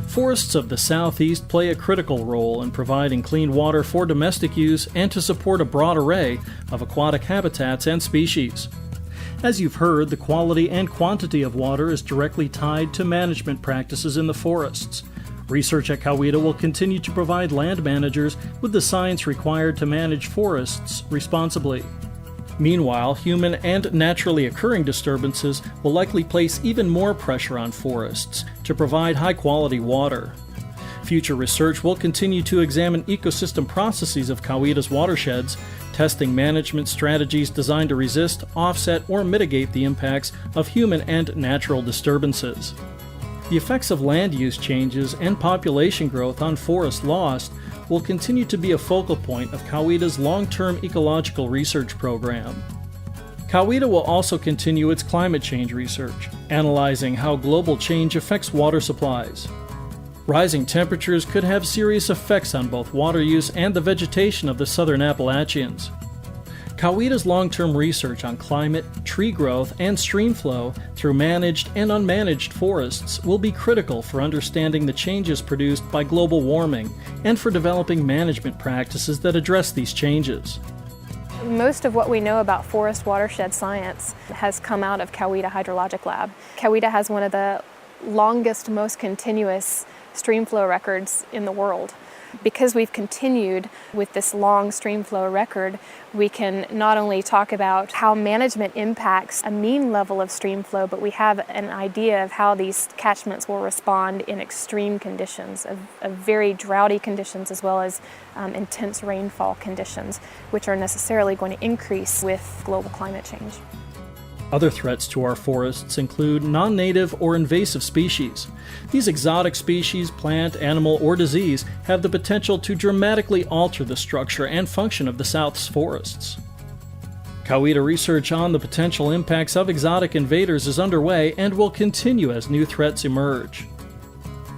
Forests of the Southeast play a critical role in providing clean water for domestic use and to support a broad array of aquatic habitats and species. As you've heard, the quality and quantity of water is directly tied to management practices in the forests. Research at Coweeta will continue to provide land managers with the science required to manage forests responsibly. Meanwhile, human and naturally occurring disturbances will likely place even more pressure on forests to provide high-quality water. Future research will continue to examine ecosystem processes of Coweeta's watersheds, testing management strategies designed to resist, offset, or mitigate the impacts of human and natural disturbances. The effects of land use changes and population growth on forest loss will continue to be a focal point of Coweeta's long-term ecological research program. Coweeta will also continue its climate change research, analyzing how global change affects water supplies. Rising temperatures could have serious effects on both water use and the vegetation of the southern Appalachians. Coweeta's long-term research on climate, tree growth, and stream flow through managed and unmanaged forests will be critical for understanding the changes produced by global warming and for developing management practices that address these changes. Most of what we know about forest watershed science has come out of Coweeta Hydrologic Lab. Coweeta has one of the longest, most continuous stream flow records in the world. Because we've continued with this long stream flow record, we can not only talk about how management impacts a mean level of stream flow, but we have an idea of how these catchments will respond in extreme conditions, of very droughty conditions as well as intense rainfall conditions, which are necessarily going to increase with global climate change. Other threats to our forests include non-native or invasive species. These exotic species, plant, animal, or disease have the potential to dramatically alter the structure and function of the South's forests. Coweeta research on the potential impacts of exotic invaders is underway and will continue as new threats emerge.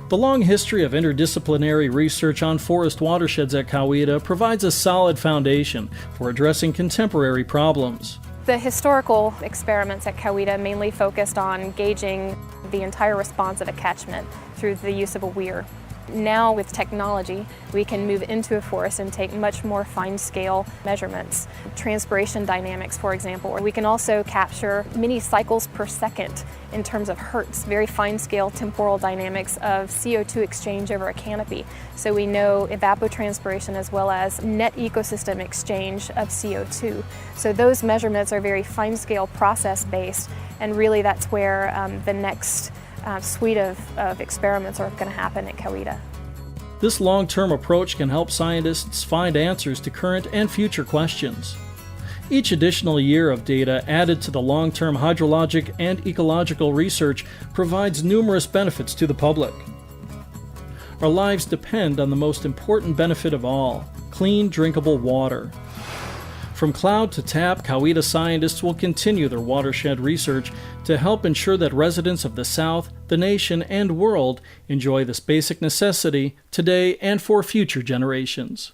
The long history of interdisciplinary research on forest watersheds at Coweeta provides a solid foundation for addressing contemporary problems. The historical experiments at Coweeta mainly focused on gauging the entire response of a catchment through the use of a weir. Now with technology, we can move into a forest and take much more fine-scale measurements. Transpiration dynamics, for example. We can also capture many cycles per second in terms of hertz, very fine-scale temporal dynamics of CO2 exchange over a canopy. So we know evapotranspiration as well as net ecosystem exchange of CO2. So those measurements are very fine-scale process-based, and really that's where the next suite of experiments are going to happen at Coweeta. This long-term approach can help scientists find answers to current and future questions. Each additional year of data added to the long-term hydrologic and ecological research provides numerous benefits to the public. Our lives depend on the most important benefit of all, clean, drinkable water. From cloud to tap, Coweeta scientists will continue their watershed research to help ensure that residents of the South, the nation, and world enjoy this basic necessity today and for future generations.